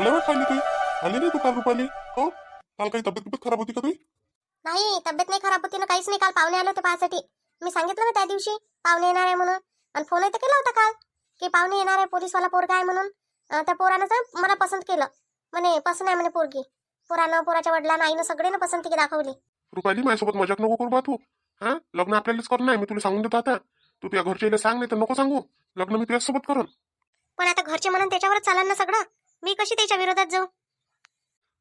लय वेळ खाल्ली तू आली नाही तू काल रुपाली. हो काल काही तब्येत खराब होती का तुझी? नाही, तब्येत नाही खराब होती ना, काहीच नाही. काल पाहुणे आले होते पाहायसाठी. मी सांगितलं ना त्या दिवशी पाहुणे येणार आहे म्हणून. आणि फोन तर केला होता काल की पाहुणे येणार आहे, पोलीसवाला पोरगा आहे म्हणून. त्या पोरानं तर मला पसंत केलं म्हणे. पसंत आहे म्हणे पोरगी. पोरानं, पोराच्या वडिलांना, आईनं सगळ्यांना पसंती दाखवली. रुपाली माझ्यासोबत मजाक नको करू बा तू. हा लग्न आपल्यालाच करणं आहे, मी तुला सांगून देतो आता. तू तुझ्या घरच्याला सांग, नाही तर नको सांगू. लग्न मी तुझ्यासोबत करून. पण आता घरचे म्हणून त्याच्यावरच चालन ना सगळं. मी कशी त्याच्या विरोधात जाऊ?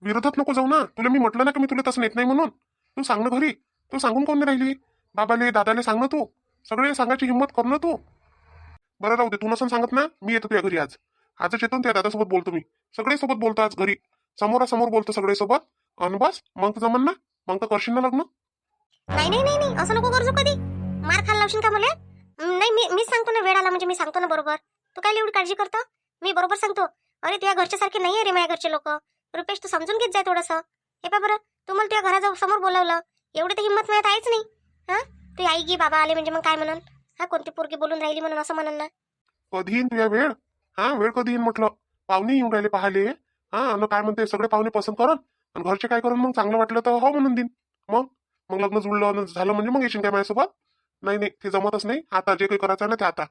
विरोधात नको जाऊ ना. तुला मी म्हटलं ना की मी तुला तसं नेत नाही म्हणून. तू सांग ना घरी. तू सांगून कोण नाही राहिली? बाबाले दादाले सांग ना तू. सगळे सांगायची हिंमत कर ना तू. बरं राहू दे, तू नसून सांगत ना, मी येतो तुझ्या घरी आज. आजच येतो त्या दादासोबत बोलतो मी. सगळे सोबत बोलतो आज घरी. समोरासमोर बोलतो सगळे सोबत. आणि बस मग जमन ना. मग तर करशील ना लग्न. नाही नाही नाही नाही, असं नको करू कधी. मार खायला लावशील का मला? नाही, मीच सांगतो ना, वेळ आला म्हणजे मी सांगतो ना बरोबर. तू काय एवढी काळजी करतो? मी बरोबर सांगतो. अरे तुझ्या घरच्या सारखे नाही आहे रे माझ्या घरचे लोक. रुपेश तू समजून घेत जाय थोडंसं. हे पा बरं, तू मला तुझ्या घराजवळ समोर बोलावलं, एवढी तर हिंमत मिळत आहेच नाही. हा तुझी आई गी बाबा आले म्हणजे मग काय म्हणून? हा कोणती पोरगी बोलून राहिली म्हणून असं म्हणून ना. कधी येईन तुझ्या वेळ? हा वेळ कधी येईन म्हटलं. पाहुणे येऊन राहिले पाहिले. हा आणि काय म्हणते, सगळे पाहुणे पसंत करून आणि घरचे काय करून, मग चांगलं वाटलं तर हो म्हणून देईन. मग मग लग्न जुळलं झालं म्हणजे मग येशील काय माझ्यासोबत? नाही नाही, ते जमतच नाही. आता जे काही करायचं ना ते आता.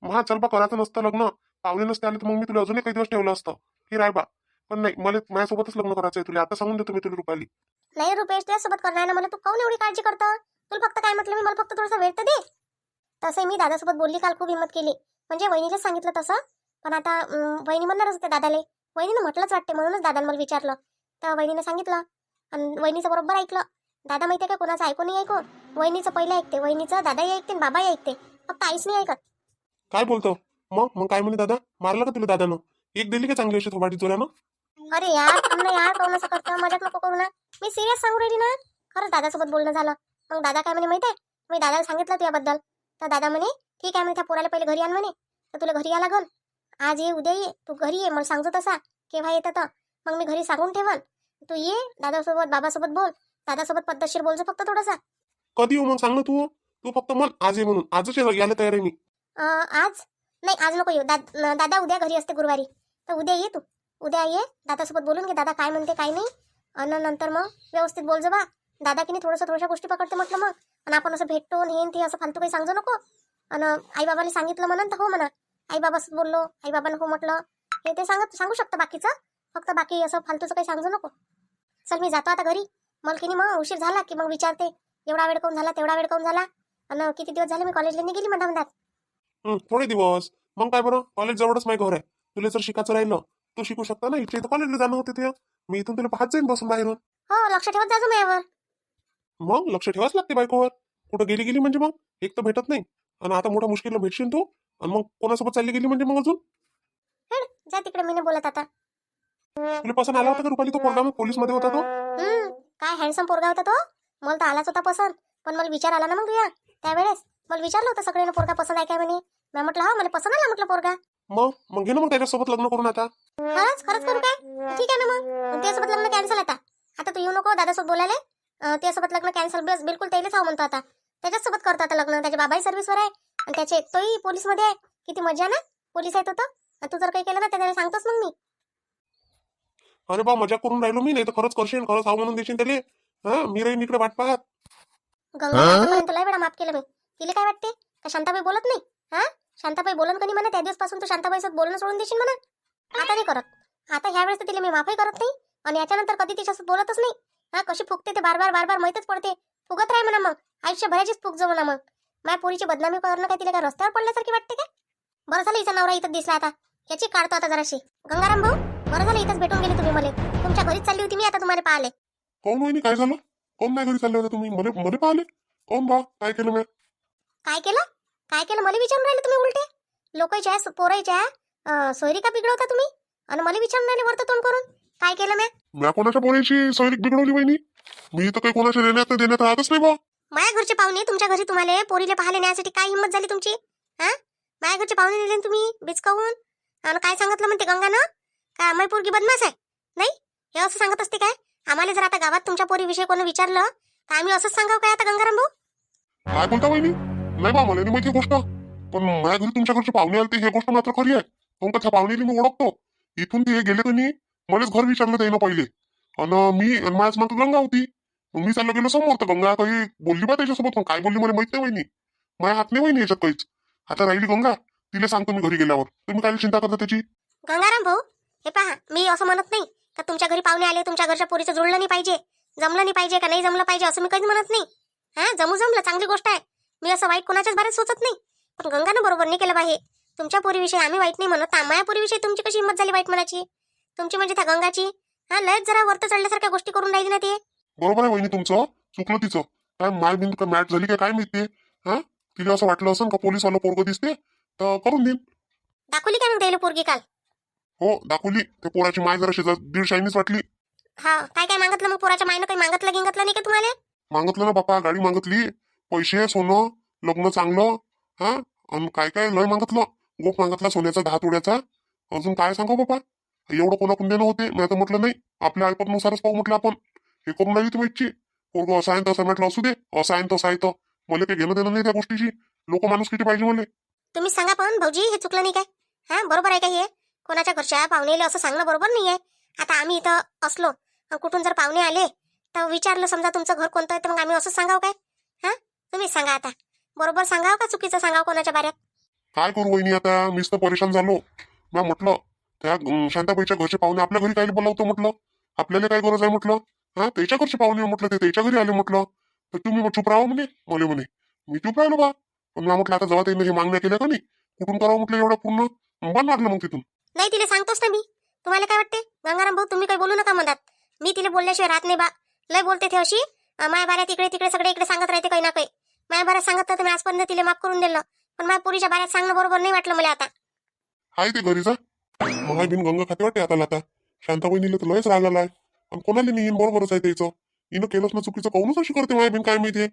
हा चल बा, करायचं नसतं लग्न, पाहुणे नसते आले तर मग मी तुला अजूनही काही दिवस ठेवलं असतं की राय बा. पण नाही, मला माझ्यासोबतच लग्न करायचं आहे. तुला आता सांगून देतो मी तुला रुपाली. नाही रुपेश, तुझ्यासोबत करणार ना मला. तू काऊन एवढी काळजी करतं? तुला फक्त काय म्हटलं मी, मला फक्त थोडासा वेळ तर दे. तसं मी दादासोबत बोलली काल, खूप हिंमत केली. म्हणजे वहिनीलाच सांगितलं तसं. पण आता वहिनी म्हणणारच होते दादाले. वहिनीनं म्हटलंच वाटते, म्हणूनच दादाने मला विचारलं. तर वहिनीने सांगितलं आणि वहिनीचं बरोबर ऐकलं. दादा माहितीये का, कोणाचं ऐकून नाही ऐकून. वहिनीचं पहिले ऐकते, वहिनीचं दादाही ऐकते आणि बाबाही ऐकते. फक्त आईच नाही ऐकत. काय बोलतो? मग मग काय म्हणे दादा? मारलं का तुला दादानं? एक दिली का चांगली अशी थोबाडी जोरानं? अरे यार थांब ना यार, काऊन असं करतं? मजाक नको करू ना. मी सिरियस सांगू राहिली ना. खरंच दादासोबत बोलणं झालं. मग दादा काय म्हणे माहितीये, मी दादाला सांगितलं तुझ्याबद्दल. तर दादा म्हणे ठीक आहे म्हणे, त्या पोराला पहिले घरी आण म्हणे. तर तुला घरी या लागल. आज ये, उद्या ये, तू घरी ये, मला सांगतो तसा केव्हा येतं तर. मग मी घरी सांगून ठेवन. तू ये दादासोबत, बाबासोबत बोल. दादासोबत पद्धतशीर बोलजो फक्त थोडासा. कधी येऊ मग सांग ना तू. तू फक्त म्हण आज ये म्हणून. आजच यायला तयार आहे मी. आज नाही, आज नको येऊ. दादा उद्या घरी असते गुरुवारी. तर उद्या ये तू. उद्या ये, दादासोबत बोलून घे दादा काय म्हणते काय नाही. आणि नंतर मग व्यवस्थित बोल जा बा. दादा की नाही थोड्याशा गोष्टी पकडते म्हटलं मग. आणि आपण असं भेटतो हे ते असं फालतू काही सांगू नको. आणि आई बाबाला सांगितलं म्हणून तर हो म्हणा. आई बाबासोबत बोललो, आई बाबांना हो म्हटलं, हे ते सांगू शकतं बाकीचं. फक्त बाकी असं फालतूचं काही सांगू नको. चल मी जातो आता घरी. मला की नाही मग उशीर झाला की मग विचारते एवढा वेळ काऊन झाला, तेवढा वेळ काऊन झाला. आणि किती दिवस झाले मी कॉलेजला नाही गेली म्हणतात. थोडे दिवस. मग काय बरं, कॉलेज जवळच माझं घर आहे. तुला जर शिकायचं राहिलं तू शिकू शकता ना. इथे कॉलेजला जाणं होते ते. मी इथून तुला पाहत जाईन बसून बाहेरून. हो, लक्ष ठेवत जाजो माझ्यावर. मग लक्ष ठेवाच लागते बायकोवर. कुठं गेली म्हणजे मग एक तर भेटत नाही. आणि आता मोठ्या मुश्किलला भेटशील तू. आणि मग कोणासोबत चालली गेली म्हणजे मग अजून हेड, जा तिकडे, मी नाही बोलत आता. तुला पसंत आला होता का रुपाली? तो पोरगा मग पोलीस मध्ये होता तो. काय हँडसम पोरगा होता तो. मला तर आलाच होता पसंत. पण मला विचार आला ना मग तुझ्या त्यावेळेस. मला विचारलं होतं सगळ्यांना पोरगा पसंत आहे काय म्हणे. मी म्हटलं हा, मला पसंत आला म्हटलं पोरगा. मग घे ना मग त्याच्यासोबत लग्न करून आता. खरंच करू काय? ठीक आहे ना मग. त्यासोबत लग्न कॅन्सल आता. आता तू येऊ नको दादासोबत बोलायला. त्यासोबत लग्न कॅन्सल, बस बिलकुल त्यालाच हा म्हणतो आता. त्याच्यासोबत करतो आता लग्न. त्याच्या बाबाही सर्व्हिसवर आहे आणि त्याचे तोही पोलीस मध्ये आहे. किती मजा ना, पोलीस आहेत होतं. तू जर काही केलं ना त्याला सांगतोस मग मी. अरे बा, मजा करून राहिलो मी. नाही तर खरंच करशील, खरंच हाव म्हणून देशील त्याला. हा मी राहीन इकडे वाट पाहत. गंगा आतापर्यंत लय वेळा माफ केलं मी. तिला काय वाटते का शांताबाई बोलत नाही? हा शांताबाई बोलन कधी म्हणा, त्या दिवसपासून तू शांताबाईसोबत बोलणं सोडून देशील म्हणा. आता नाही करत. आता ह्या वेळेस तिला मी माफही करत नाही. आणि याच्यानंतर कधी तिच्यासोबत बोलतच नाही. हा कशी फुगते ते बार बार माहीतच पडते. फुगत राह म्हणा मग. आयुष्यभराचीच फुग जाऊ म्हणा मग. माझ्या पोरीची बदनामी करणं काय तिला काय रस्त्यावर पडल्यासारखी वाटते काय? बरं झालं हिचा नवरा इथं दिसला आता. याची काढतो आता जराशी. गंगाराम भाऊ, बरं झालं इथंच भेटून गेले तुम्ही मला. तुमच्या घरीच चालली होती मी आता तुम्हाला पाहिले. कोण वहिनी, काय झालं? कोण नाही घरी चालले होते तुम्ही? मध्ये पाहिले कोण बा? काय केलं मी? काय केलं मला विचारून राहिले तुम्ही उलटे. लोकांच्या पोरायच्या सोयरी का बिघडवता तुम्ही? आणि मला विचारून राहिले वरतं तोंड करून. काय केलं मी कोणाच्या पोरीची सोयरीक बिघडवली वहिनी? मी तर काही कोणाच्या देण्यात राहतच नाही बा. माझ्या घरचे पाहुणे तुमच्या घरी तुम्हाला पोरीले पाहायला नेण्यासाठी काय हिंमत झाली तुमची? हा माझ्या घरचे पाहुणे नेले ना तुम्ही बिचकावून. आणि काय सांगितलं म्हणते गंगानं? काय आम्ही पोरगी बदमाश आहे? नाही, हे असं सांगत असते काय? आम्हाला जर आता गावात तुमच्या पोरीविषयी कोणी विचारलं तर आम्ही असंच सांगाव काय आता गंगाराम भाऊ? काय बोलता वहिनी? नाही बा, मला नाही माहिती गोष्ट. पण माझ्या घरी तुमच्या घरचे पाहुणे आले, हे गोष्ट मात्र खरी आहे. मग त्या पाहुणेली मी ओळखतो. इथून ते गेले का नाही, मलाच घर विचारलं त्यानं पहिले. आणि माझ्याच मागं गंगा होती. मग मी चाललो गेलो समोर, तर गंगा काही बोलली बा त्याच्यासोबत. पण काय बोलली मला माहित नाही वहिनी. माझ्या हात नाही वहिनी याच्यात काहीच. आता राहिली गंगा, तिला सांगतो मी घरी गेल्यावर. तुम्ही काय चिंता करता त्याची? गंगाराम भाऊ, हे पहा, मी असं म्हणत नाही का तुमच्या घरी पाहुणे आले, तुमच्या घरच्या पोरीचं जुळलं नाही पाहिजे, जमलं नाही पाहिजे, का नाही जमलं पाहिजे, असं मी कधीच म्हणत नाही. हा, जमलं चांगली गोष्ट आहे. मी असं वाईट कोणाच्याच बारेत सोचत नाही. पण गंगानं बरोबर नाही केलं बाहे. तुमच्या पोरीविषयी आम्ही वाईट नाही म्हणत. माया पोरीविषयी तुमची कशी हिंमत झाली वाईट म्हणायची? तुमची म्हणजे त्या गंगाची हा लयच जरा वरत चढल्यासारख्या गोष्टी करून राहिली ना ते. बरोबर आहे वहिनी तुमचं. चुकलं तिचं. काय माय बिंदू काय मॅच झाली काय माहिती. हा, तिला असं वाटलं असं का पोलीसवाला पोरगं दिसते तर करून देईन. दाखवली काय मग त्याला पोरगी काल? हो दाखवली. त्या पोराची माय जरा शेजार दीड शाईनीच वाटली. हा, काय काय मागितलं मग पोराच्या मायनं? काही मागितलं गिंगतलं नाही का तुम्हाला? मागितलं ना बापा, गाडी मागितली, पैसे, सोनं, लग्न चांगलं. हा, आणि काय काय लय मागितलं. गोप मागितला सोन्याचा 10 तोळ्याचा. अजून काय सांगू बापा, एवढं कोणाकडून देणं होते. मी आता म्हटलं नाही, आपल्या ऐपतनुसारच पाहू म्हटलं आपण. हे करून राहिली तुम्ही इच्छी पोरगं असं आहे तसं. म्हटलं असू दे, असं आहे तसं आहे. तर मला काही घेणं देणं नाही त्या गोष्टीची. लोक माणूस किती पाहिजे मला. तुम्ही सांगा पण भाऊजी, हे चुकलं नाही काय? हा, बरोबर आहे का हे? कोणाच्या घरच्या पाहुणेले असं सांगणं बरोबर नाही आहे. आता आम्ही इथं असलो आणि कुठून जर पाहुणे आले तर विचारलं समजा तुमचं घर कोणतं आहे, तर मग आम्ही असंच सांगाव काय? हा, तुम्हीच सांगा आता. बरोबर सांगाव का चुकीचं सांगाव कोणाच्या बाऱ्यात? काय करू वहिनी, आता मीच तर परेशान झालो. मी म्हटलं त्या शांताबाईच्या घरचे पाहुणे आपल्या घरी काय बोलावतो म्हटलं. आपल्याला काय गरज आहे म्हटलं. हा, त्याच्या घरचे पाहुणे म्हटलं, ते त्याच्या घरी आले म्हटलं. तर तुम्ही मग चुप राहा म्हणे. मी चुप राहिलो बा. पण मी म्हटलं आता जेव्हा त्यांनी हे मागण्या केल्या का नाही, कुठून करावं म्हटलं एवढं पूर्ण. बंद मारलं मग तिथून. नाही, तिला सांगतोच ना मी. तुम्हाला काय वाटते गंगाराम भाऊ, तुम्ही काही बोलू नका मधात. मी तिला बोलल्याशिवाय राहत नाही बा. लय बोलते ते अशी. माया बाऱ्यात इकडे तिकडे सगळे इकडे सांगत राहते काही ना काही. माया बाऱ्यात सांगत तर मी आजपर्यंत तिला माफ करून दिलं. पण माझ्या पुरीच्या बाऱ्यात सांगणं बरोबर नाही वाटलं मला आता. आहे ते घरीचा मग बिन गंगा खाते वाटते आता. शांताबाईनीला तर लयच राग आलाय. आणि कोणाला नाही, बरोबरच आहे त्याचं. हिनं केलंच ना चुकीचं, काहूनच अशी करते माय बिन काय माहितीये.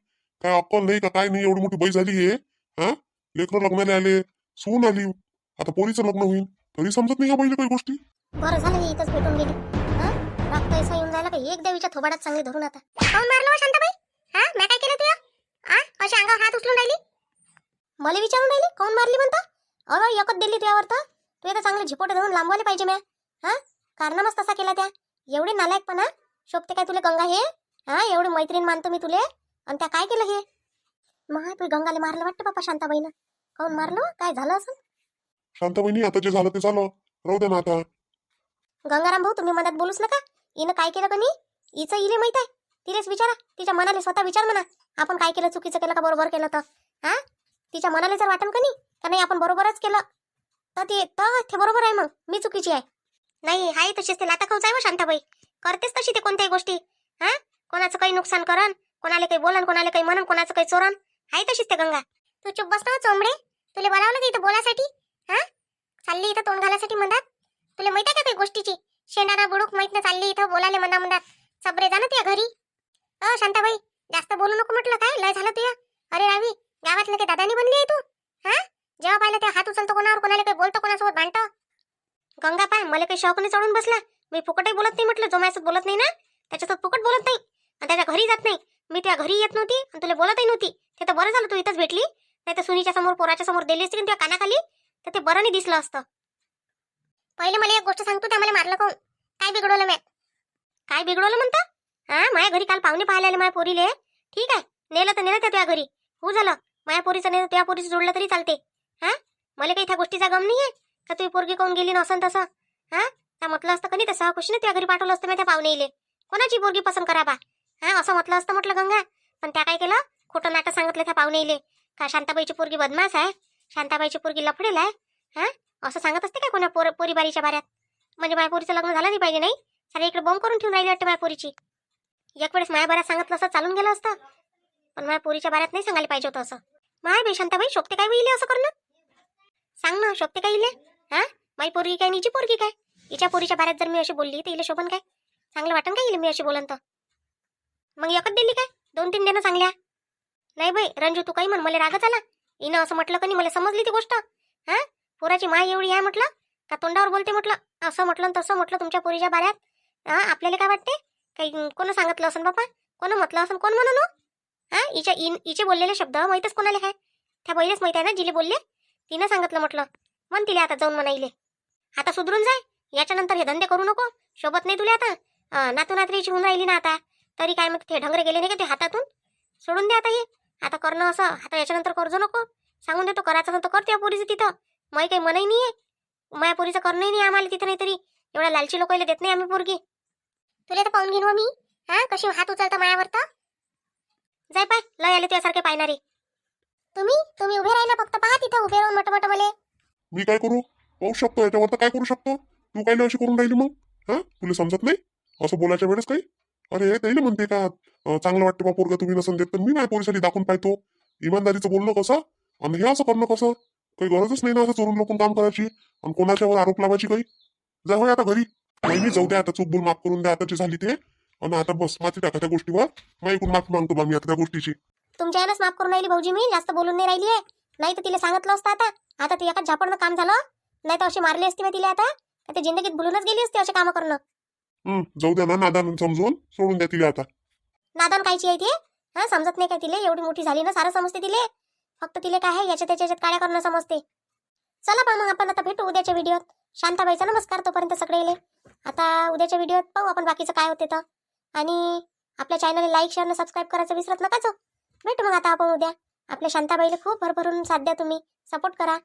काय अक्कल नाही का काय नाही. एवढी मोठी बाई झाली हे. हा, लेकरं लग्नाला आले, सून आली, आता पोरीचं लग्न होईल तरी समजत नाही ह्या बाईला काही गोष्टी. बरं झालं ही इथंच भेटून गेली. हा, रक्त ऐसा येऊन जायला का एक देवीच्या थोबाडात चांगली धरून आता. कोण मारलं हो शांताबाई? हा, मी काय केलं तुया? हा, अशी अंगावर हात उचलून राहिली, मला विचारून राहिली कोण मारली म्हणता? अरे एकच दिली तुयावर तर. तू आता चांगले झिपोटे धरून लांबवायला पाहिजे म्या. हा, कारनामाच तसा केला त्या. एवढे नालायकपणा शोभते काय तुला गंगा हे? हा, एवढी मैत्रीण मानतो मी तुले, आणि त्या काय केलं हे? मग तू गंगाला मारलं वाटतं बापा शांताबाईनं. कोण मारलं? काय झालं असं? शांताबाईनी आता जे झालं ते झालं, राहू दे ना आता. गंगाराम भाऊ, तुम्ही मनात बोलूच नका. हिनं काय केलं का नाही हिचं इले माहित आहे. तिलेच विचारा, तिच्या मनाला स्वतः विचार म्हणा. आपण काय केलं, चुकीचं केलं का बरोबर केलं तर? हा, तिच्या मनाला जर वाटन का नाही आपण बरोबरच केलं तर ते बरोबर आहे. मग मी चुकीची आहे? नाही, हाय तशीच ते लाता खाऊच आहे शांताबाई. करतेच तशी ते कोणत्याही गोष्टी. हा, कोणाचं काही नुकसान करन, कोणाला काही बोलन, कोणाला काही म्हणन, कोणाचं काही चोरन. हाय तशीच ते गंगा. तू चुप बस ना चोंबडे. तुला बोलावलं का इथं बोलासाठी? हा, चालली इथं तोंड घालासाठी म्हणतात. तुला माहित आहे का काही गोष्टीची? शेंडाना बुडूक माहित ना चालली इथं बोलाले म्हणतात. सबरे जा ना तुझ्या घरी. शांताबाई, जास्त बोलू नको म्हटलं. काय लय झालं तुया? अरे रावी, गावातलं काही दादानी बनली आहे तू? हा, जेव्हा पाहिलं त्या हात उचलतो कोणावर, कोणाला काही बोलतो, कोणासोबत भांडतो. गंगा पाय, मला काही शौकने चढून बसला. मी फुकटही बोलत नाही म्हटलं. जो माझ्यासोबत बोलत नाही ना त्याच्यासोबत फुकट बोलत नाही. आणि त्याच्या घरी जात नाही. मी त्या घरी येत नव्हती आणि तुला बोलतही नव्हती. ते तर बरं झालं तू इथंच भेटली. नाही तर सुनीच्या समोर, पोराच्या समोर दिली असती तुझ्या कानाखाली, तर ते बरं नाही दिसलं असतं. पहिले मला एक गोष्ट सांगतो, त्या मला मारलं कोण? काय बिघडवलं मी? काय बिघडवलं म्हणता? हा, माझ्या घरी काल पाहुणे पाहायला आले माझ्या पोरीले. ठीक आहे, नेलं तर नेलं त्या घरी. हो झालं, माझ्या पोरीचं नेलं त्या पोरीचं जोडलं तरी चालते. हा, मला काही त्या गोष्टीचा गम नाहीये का तुझी पोरगी कोण गेली नसन तसं. हा, त्या म्हटलं असतं कधी तसं खुशीने त्या घरी पाठवलं असतं मी त्या पाहुणे येले. कोणाची पोरगी पसंत करा बा. हा, असं म्हटलं असतं म्हटलं गंगा. पण त्या काय केलं, खोटं नाटक सांगितलं त्या पाहुणे येले का शांताबाईची पोरगी बदमाश आहे, शांताबाईची पोरगी लफडेल आहे. हा, असं सांगत असते काय कोणा पोरीबारीच्या बाऱ्यात? म्हणजे माझ्या पोरीचं लग्न झालं नाही पाहिजे नाही. सारे इकडे बॉम्ब करून ठेवून राहिली वाटतं माझ्या पोरीची. एक वेळेस माझ्या बाऱ्यात सांगितलं असं चालून गेलं असतं, पण माझ्या पोरीच्या बाऱ्यात नाही सांगायला पाहिजे होतं असं. माय बे शांताबाई, शोभते काय होईल असं करणं? सांग ना, शोभते काय इले? हा, माझी पोरगी काय हिची पोरगी काय? हिच्या पोरीच्या बाऱ्यात जर मी अशी बोलली तर इले शोभन काय? चांगलं वाटन काय इले मी अशी बोलन तर? मग एकच दिली काय? 2-3 देणं चांगल्या? नाही बाई रंजू, तू काही म्हण, मला रागच आला. हिनं असं म्हटलं का नाही, मला समजली ती गोष्ट. हा, पोराची माय एवढी आहे म्हटलं का तोंडावर बोलते म्हटलं. असं म्हटलं तसं म्हटलं तुमच्या पोरीच्या बाऱ्यात. हा, आपल्याला काय वाटते? काही कोण सांगितलं असन बापा, कोण म्हटलं असन, कोण म्हणून? हा, हिचे बोललेले शब्द माहीतच कोणाला आहे? त्या बहिणीच माहित आहे ना जिले बोलले. तिनं सांगितलं म्हटलं. म्हण तिला आता जाऊन म्हणाईले आता सुधरून जाय. याच्यानंतर हे धंदे करू नको. शोभत नाही तुला आता? नातू नातरीची होऊन राहिली ना आता. तरी काय मग ते ढंगरे गेले नाही का ते हातातून? सोडून दे आता हे. आता करणं असं आता याच्यानंतर कर्ज नको. सांगून देतो करायचं नंतर कर त्या पोरीचं तिथं. मग काही मनही नाहीये. माझ्या पोरीचं करणंही नाही आम्हाला तिथं. नाही तरी एवढ्या लालची लोकांना देत नाही आम्ही पोरगी. तुला तर पाहून घेईन हो मी. हा कशी हात उचलता मायावर तर. जाय पाय लय आले तुझ्यासारखे पाहणारे. तुम्ही उभे राहिला फक्त पहा तिथं उभे राहून मट मले. मी काय करू? पाहू शकतो याच्यावर तर काय करू शकतो? तू काय अशी करून राहिली मग? हा तुला समजत नाही असं बोलायच्या वेळेस काही? अरे त्याला म्हणते का चांगलं वाटतं बा पोरगा तुम्ही नसन देत तर मी नाही पोरीसाठी दाखवून पाहतो. इमानदारीचं बोलणं कसं आणि हे असं करणं कसं? काही गरजच नाही ना असं चोरून लोकून काम करायची आणि कोणाच्यावर आरोप लावायची काही. जा होय आता घरी. नाही जाऊ द्या आता चूक बोल माफ करून द्या आता जे झाली ते. आणि आता बस माती टाका त्या गोष्टीवर. मग ऐकून माफी मागतो बा मी आता त्या गोष्टीची. तुमच्या यानंच माफ करून राहिली भाऊजी मी. जास्त बोलून नाही राहिली आहे. नाही तर तिला सांगितलं असतं आता ती एका झापडनं काम झालं. नाही तर अशी मारली असती मी तिला आता. ते जिंदगीत भुलूनच गेली असते असे कामं करणं. जाऊ द्या ना नादान समजून सोडून द्या तिला आता. नादान कायची आहे ती? हा समजत नाही काय तिले? एवढी मोठी झाली ना सारं समजते तिले. फक्त तिले काय आहे याच्या त्याच्यात काळ्या करणं समजते. चला पहा मग आपण आता भेटू उद्याच्या व्हिडिओत. शांताबाईचा नमस्कार तोपर्यंत सगळेले. आता उद्याच्या व्हिडिओत पाहू आपण बाकीचं काय होते तर. आणि आपल्या चॅनलला लाईक शेअर आणि सबस्क्राईब करायचं विसरत नकाच. भेटू मग आता आपण उद्या. आपल्या शांताबाईला खूप भरभरून साथ द्या तुम्ही. सपोर्ट करा.